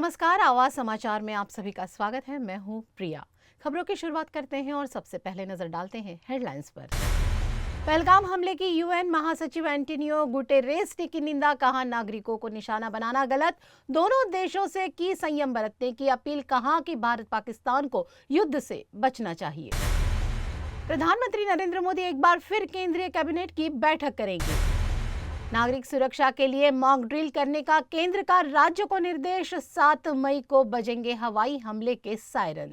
नमस्कार, आवाज समाचार में आप सभी का स्वागत है। मैं हूं प्रिया। खबरों की शुरुआत करते हैं और सबसे पहले नजर डालते हैं हेडलाइंस पर। पहलगाम हमले की यूएन महासचिव एंटोनियो गुटेरेस ने की निंदा, कहा नागरिकों को निशाना बनाना गलत। दोनों देशों से की संयम बरतने की अपील, कहा कि भारत पाकिस्तान को युद्ध से बचना चाहिए। प्रधानमंत्री नरेंद्र मोदी एक बार फिर केंद्रीय कैबिनेट की बैठक करेंगे। नागरिक सुरक्षा के लिए मॉक ड्रिल करने का केंद्र का राज्य को निर्देश, 7 मई को बजेंगे हवाई हमले के सायरन।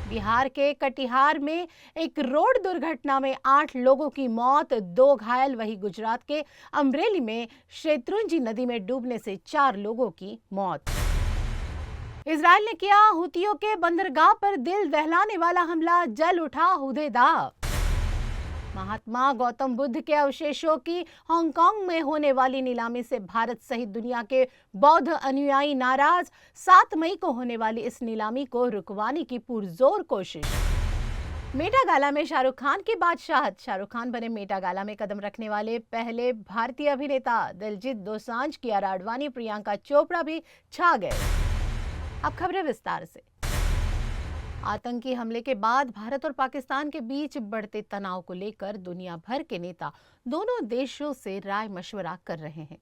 बिहार के कटिहार में एक रोड दुर्घटना में 8 लोगों की मौत, 2 घायल। वहीं गुजरात के अमरेली में शेत्रुंजी नदी में डूबने से 4 लोगों की मौत। इजरायल ने किया हुतियों के बंदरगाह पर दिल दहलाने वाला हमला, जल उठा हुदैदा। महात्मा गौतम बुद्ध के अवशेषों की हांगकांग में होने वाली नीलामी से भारत सहित दुनिया के बौद्ध अनुयायी नाराज। 7 मई को होने वाली इस नीलामी को रुकवाने की पुरजोर कोशिश। मेटा गाला में शाहरुख खान की बादशाहत, शाहरुख खान बने मेटा गाला में कदम रखने वाले पहले भारतीय अभिनेता। दिलजीत दोसांझ, कियारा आडवाणी, प्रियंका चोपड़ा भी छा गए। अब खबरें विस्तार से। आतंकी हमले के बाद भारत और पाकिस्तान के बीच बढ़ते तनाव को लेकर दुनिया भर के नेता दोनों देशों से राय मशवरा कर रहे हैं।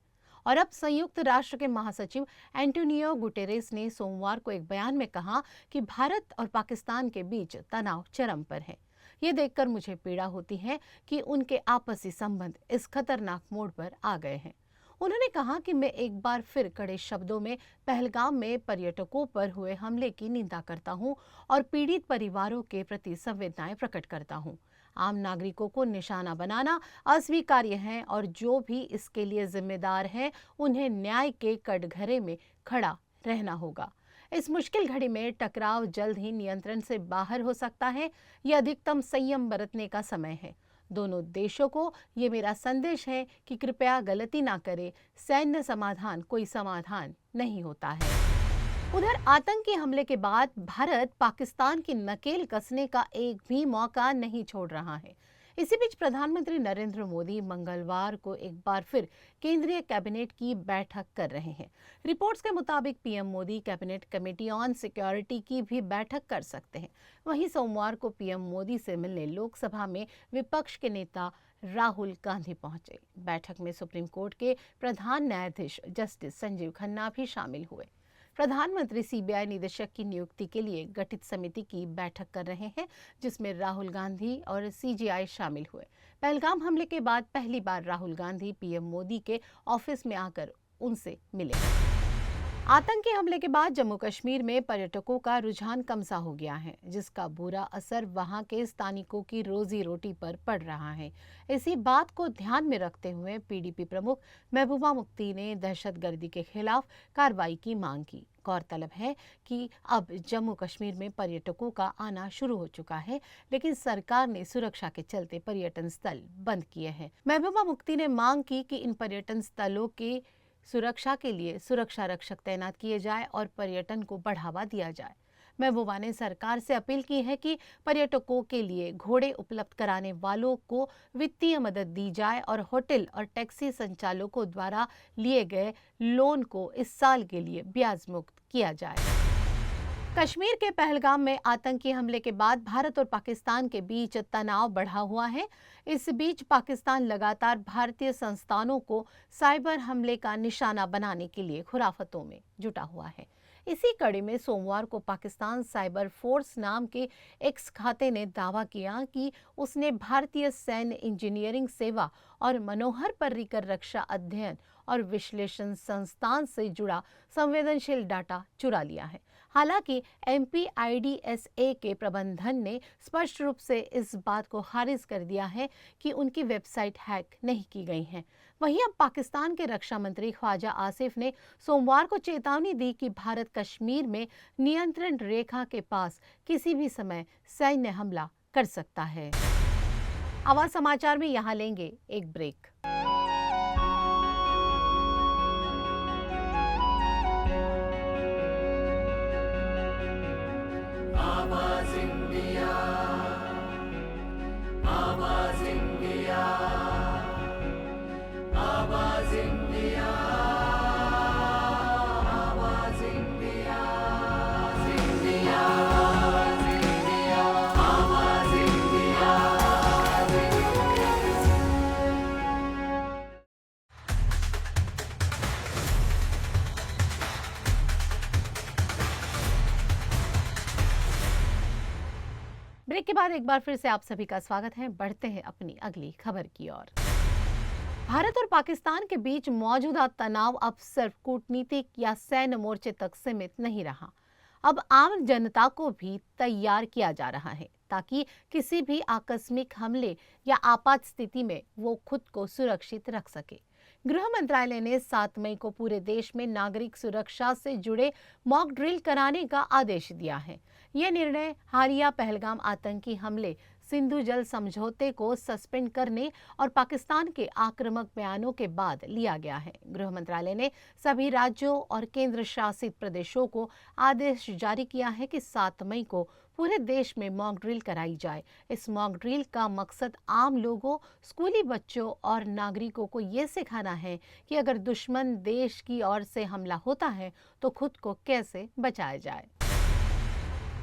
और अब संयुक्त राष्ट्र के महासचिव एंटोनियो गुटेरेस ने सोमवार को एक बयान में कहा कि भारत और पाकिस्तान के बीच तनाव चरम पर है। ये देखकर मुझे पीड़ा होती है कि उनके आपसी संबंध इस खतरनाक मोड़ पर आ गए हैं। उन्होंने कहा कि मैं एक बार फिर कड़े शब्दों में पहलगाम में पर्यटकों पर हुए हमले की निंदा करता हूं और पीड़ित परिवारों के प्रति संवेदनाएं प्रकट करता हूं। आम नागरिकों को निशाना बनाना अस्वीकार्य है और जो भी इसके लिए जिम्मेदार है उन्हें न्याय के कटघरे में खड़ा रहना होगा। इस मुश्किल घड़ी में टकराव जल्द ही नियंत्रण से बाहर हो सकता है। यह अधिकतम संयम बरतने का समय है। दोनों देशों को ये मेरा संदेश है कि कृपया गलती ना करें। सैन्य समाधान कोई समाधान नहीं होता है। उधर आतंकी हमले के बाद भारत पाकिस्तान की नकेल कसने का एक भी मौका नहीं छोड़ रहा है। इसी बीच प्रधानमंत्री नरेंद्र मोदी मंगलवार को एक बार फिर केंद्रीय कैबिनेट की बैठक कर रहे हैं। रिपोर्ट्स के मुताबिक PM Modi cabinet committee on security की भी बैठक कर सकते हैं। वहीं सोमवार को पीएम मोदी से मिलने लोकसभा में विपक्ष के नेता राहुल गांधी पहुंचे। बैठक में सुप्रीम कोर्ट के प्रधान न्यायाधीश जस्टिस संजीव खन्ना भी शामिल हुए। प्रधानमंत्री सीबीआई निदेशक की नियुक्ति के लिए गठित समिति की बैठक कर रहे हैं, जिसमें राहुल गांधी और सीजेआई शामिल हुए। पहलगाम हमले के बाद पहली बार राहुल गांधी पीएम मोदी के ऑफिस में आकर उनसे मिले। आतंकी हमले के बाद जम्मू कश्मीर में पर्यटकों का रुझान कम सा हो गया है, जिसका बुरा असर वहां के स्थानिकों की रोजी रोटी पर पड़ रहा है। इसी बात को ध्यान में रखते हुए पीडीपी प्रमुख महबूबा मुफ्ती ने दहशतगर्दी के खिलाफ कार्रवाई की मांग की। गौरतलब है कि अब जम्मू कश्मीर में पर्यटकों का आना शुरू हो चुका है, लेकिन सरकार ने सुरक्षा के चलते पर्यटन स्थल बंद किए हैं। महबूबा मुफ्ती ने मांग की कि इन पर्यटन स्थलों के सुरक्षा के लिए सुरक्षा रक्षक तैनात किए जाए और पर्यटन को बढ़ावा दिया जाए। महबूबा ने सरकार से अपील की है कि पर्यटकों के लिए घोड़े उपलब्ध कराने वालों को वित्तीय मदद दी जाए और होटल और टैक्सी संचालकों द्वारा लिए गए लोन को इस साल के लिए ब्याज मुक्त किया जाए। कश्मीर के पहलगाम में आतंकी हमले के बाद भारत और पाकिस्तान के बीच तनाव बढ़ा हुआ है। इस बीच पाकिस्तान लगातार भारतीय संस्थानों को साइबर हमले का निशाना बनाने के लिए खुराफतों में जुटा हुआ है। इसी कड़ी में सोमवार को पाकिस्तान साइबर फोर्स नाम के एक्स खाते ने दावा किया कि उसने भारतीय सैन्य इंजीनियरिंग सेवा और मनोहर पर्रिकर रक्षा अध्ययन और विश्लेषण संस्थान से जुड़ा संवेदनशील डाटा चुरा लिया है। हालांकि MPIDSA के प्रबंधन ने स्पष्ट रूप से इस बात को खारिज कर दिया है कि उनकी वेबसाइट हैक नहीं की गई है। वहीं अब पाकिस्तान के रक्षा मंत्री ख्वाजा आसिफ ने सोमवार को चेतावनी दी कि भारत कश्मीर में नियंत्रण रेखा के पास किसी भी समय सैन्य हमला कर सकता है। आवाज समाचार में यहाँ लेंगे एक ब्रेक। आवाज इंडिया, आवाज इंडिया, आवाज इंडिया, आवाज इंडिया। बाद एक बार फिर से आप सभी का स्वागत है। बढ़ते हैं अपनी अगली खबर की ओर। भारत और पाकिस्तान के बीच मौजूदा तनाव अब सिर्फ कूटनीतिक या सैन्य मोर्चे तक सीमित नहीं रहा। अब आम जनता को भी तैयार किया जा रहा है ताकि किसी भी आकस्मिक हमले या आपात स्थिति में वो खुद को सुरक्षित रख सके। गृह मंत्रालय ने 7 मई को पूरे देश में नागरिक सुरक्षा से जुड़े मॉक ड्रिल कराने का आदेश दिया है। यह निर्णय हालिया पहलगाम आतंकी हमले, सिंधु जल समझौते को सस्पेंड करने और पाकिस्तान के आक्रामक बयानों के बाद लिया गया है। गृह मंत्रालय ने सभी राज्यों और केंद्र शासित प्रदेशों को आदेश जारी किया है कि 7 मई को पूरे देश में मॉक ड्रिल कराई जाए। इस मॉक ड्रिल का मकसद आम लोगों, स्कूली बच्चों और नागरिकों को ये सिखाना है कि अगर दुश्मन देश की ओर से हमला होता है तो खुद को कैसे बचाया जाए।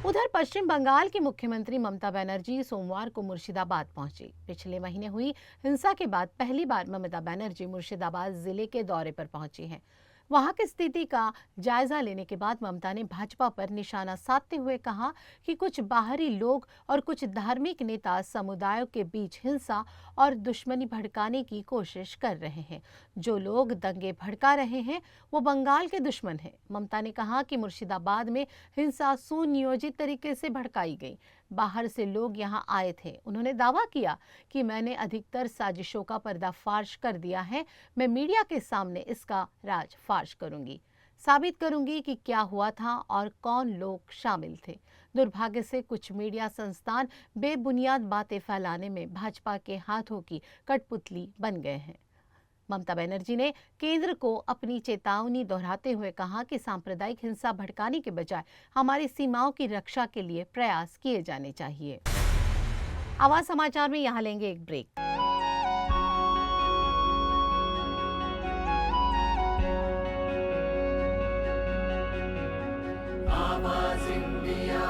उधर पश्चिम बंगाल की मुख्यमंत्री ममता बनर्जी सोमवार को मुर्शिदाबाद पहुंची। पिछले महीने हुई हिंसा के बाद पहली बार ममता बनर्जी मुर्शिदाबाद जिले के दौरे पर पहुंची हैं। वहां की स्थिति का जायजा लेने के बाद ममता ने भाजपा पर निशाना साधते हुए कहा कि कुछ बाहरी लोग और कुछ धार्मिक नेता समुदायों के बीच हिंसा और दुश्मनी भड़काने की कोशिश कर रहे हैं। जो लोग दंगे भड़का रहे हैं वो बंगाल के दुश्मन हैं। ममता ने कहा कि मुर्शिदाबाद में हिंसा सुनियोजित तरीके से भड़काई गई। बाहर से लोग यहां आए थे। उन्होंने दावा किया कि मैंने अधिकतर साजिशों का पर्दाफाश कर दिया है। मैं मीडिया के सामने इसका राजफाश करूंगी, साबित करूंगी कि क्या हुआ था और कौन लोग शामिल थे। दुर्भाग्य से कुछ मीडिया संस्थान बेबुनियाद बातें फैलाने में भाजपा के हाथों की कठपुतली बन गए हैं। ममता बनर्जी ने केंद्र को अपनी चेतावनी दोहराते हुए कहा कि सांप्रदायिक हिंसा भड़काने के बजाय हमारी सीमाओं की रक्षा के लिए प्रयास किए जाने चाहिए। आवाज समाचार में यहाँ लेंगे एक ब्रेक। आवाज इंडिया,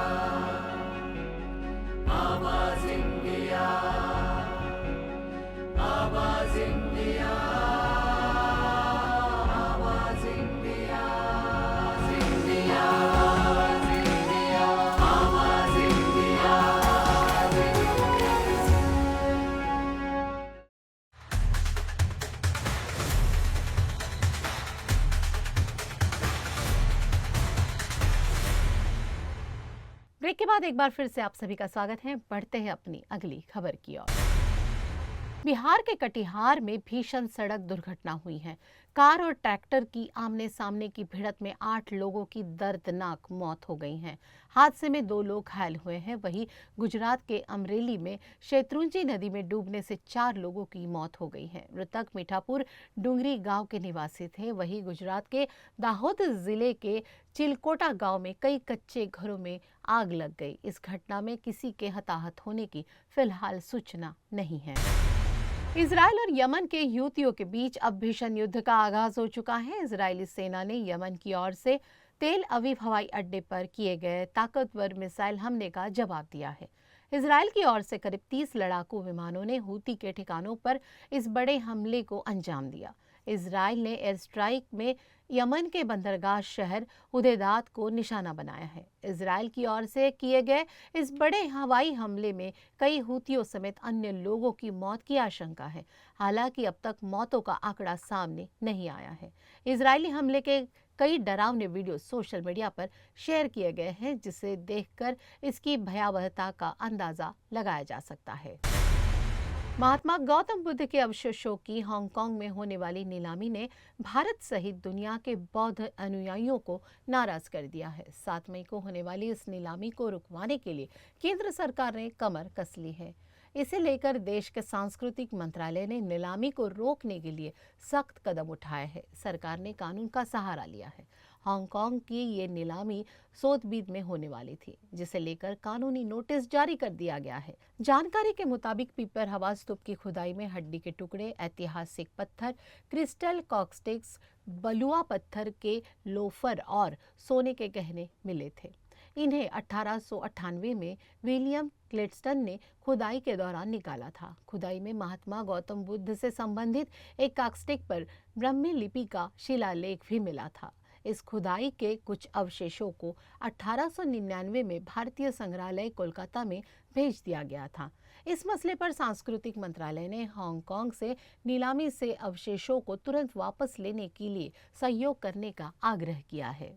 आवाज इंडिया, आवाज इंडिया, आवाज इंडिया, इंडिया, इंडिया, आवाज इंडिया। ब्रेक के बाद एक बार फिर से आप सभी का स्वागत है। बढ़ते हैं अपनी अगली खबर की ओर। बिहार के कटिहार में भीषण सड़क दुर्घटना हुई है। कार और ट्रैक्टर की आमने सामने की भिड़ंत में 8 लोगों की दर्दनाक मौत हो गई है। हादसे में 2 लोग घायल हुए हैं। वहीं गुजरात के अमरेली में शेत्रुंजी नदी में डूबने से 4 लोगों की मौत हो गई है। मृतक मीठापुर डुंगरी गांव के निवासी थे। वहीं गुजरात के दाहोद जिले के चिलकोटा गांव में कई कच्चे घरों में आग लग गई। इस घटना में किसी के हताहत होने की फिलहाल सूचना नहीं है। इजरायल और यमन के हूथियों के बीच अब भीषण युद्ध का आगाज हो चुका है। इजरायली सेना ने यमन की ओर से तेल अवीव हवाई अड्डे पर किए गए ताकतवर मिसाइल हमले का जवाब दिया है। इजरायल की ओर से करीब 30 लड़ाकू विमानों ने हूती के ठिकानों पर इस बड़े हमले को अंजाम दिया। इजरायल ने एयर स्ट्राइक में यमन के बंदरगाह शहर हुदैदात को निशाना बनाया है। इजरायल की ओर से किए गए इस बड़े हवाई हमले में कई हूतियों समेत अन्य लोगों की मौत की आशंका है। हालांकि अब तक मौतों का आंकड़ा सामने नहीं आया है। इजरायली हमले के कई डरावने वीडियो सोशल मीडिया पर शेयर किए गए हैं, जिसे देखकर इसकी भयावहता का अंदाजा लगाया जा सकता है। महात्मा गौतम बुद्ध के अवशेषों की हांगकांग में होने वाली नीलामी ने भारत सहित दुनिया के बौद्ध अनुयायियों को नाराज कर दिया है। 7 मई को होने वाली इस नीलामी को रुकवाने के लिए केंद्र सरकार ने कमर कस ली है। इसे लेकर देश के सांस्कृतिक मंत्रालय ने नीलामी को रोकने के लिए सख्त कदम उठाए हैं। सरकार ने कानून का सहारा लिया है। हांगकांग की ये नीलामी सोथबीद में होने वाली थी, जिसे लेकर कानूनी नोटिस जारी कर दिया गया है। जानकारी के मुताबिक पीपर हवा स्तूप की खुदाई में हड्डी के टुकड़े, ऐतिहासिक पत्थर, क्रिस्टल कॉकस्टिक्स, बलुआ पत्थर के लोफर और सोने के गहने मिले थे। इन्हें 1898 में विलियम क्लेटस्टन ने खुदाई के दौरान निकाला था। खुदाई में महात्मा गौतम बुद्ध से संबंधित एक कास्टिक पर ब्राह्मी लिपि का शिलालेख भी मिला था। इस खुदाई के कुछ अवशेषों को 1899 में भारतीय संग्रहालय कोलकाता में भेज दिया गया था। इस मसले पर सांस्कृतिक मंत्रालय ने हांगकांग से नीलामी से अवशेषों को तुरंत वापस लेने के लिए सहयोग करने का आग्रह किया है।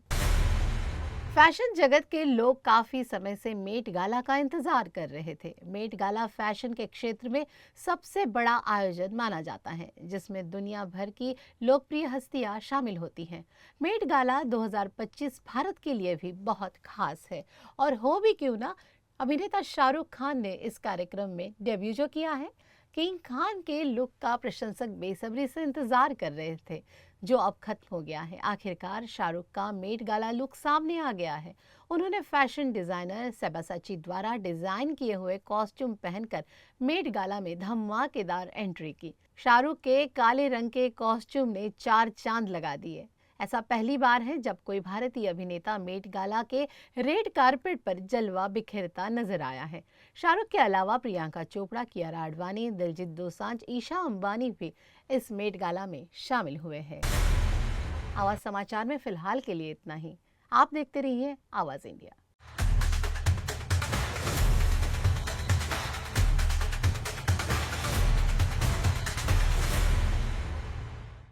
फैशन जगत के लोग काफी समय से मेट गाला का इंतजार कर रहे थे। मेट गाला फैशन के क्षेत्र में सबसे बड़ा आयोजन माना जाता है, जिसमें दुनिया भर की लोकप्रिय हस्तियां शामिल होती हैं। मेट गाला 2025 भारत के लिए भी बहुत खास है, और हो भी क्यों ना, अभिनेता शाहरुख खान ने इस कार्यक्रम में डेब्यू जो किया है। किंग खान के लुक का प्रशंसक बेसब्री से इंतजार कर रहे थे, जो अब खत्म हो गया है। आखिरकार शाहरुख का मेट गाला लुक सामने आ गया है। उन्होंने फैशन डिजाइनर सेबासाची द्वारा डिजाइन किए हुए कॉस्ट्यूम पहनकर मेट गाला में धमाकेदार एंट्री की। शाहरुख के काले रंग के कॉस्ट्यूम ने 4 चांद लगा दिए। ऐसा पहली बार है जब कोई भारतीय अभिनेता मेट गाला के रेड कारपेट पर जलवा बिखेरता नजर आया है। शाहरुख के अलावा प्रियंका चोपड़ा, कियारा आडवाणी, दिलजीत दोसांझ, ईशा अंबानी भी इस मेट गाला में शामिल हुए हैं। आवाज समाचार में फिलहाल के लिए इतना ही। आप देखते रहिए आवाज इंडिया।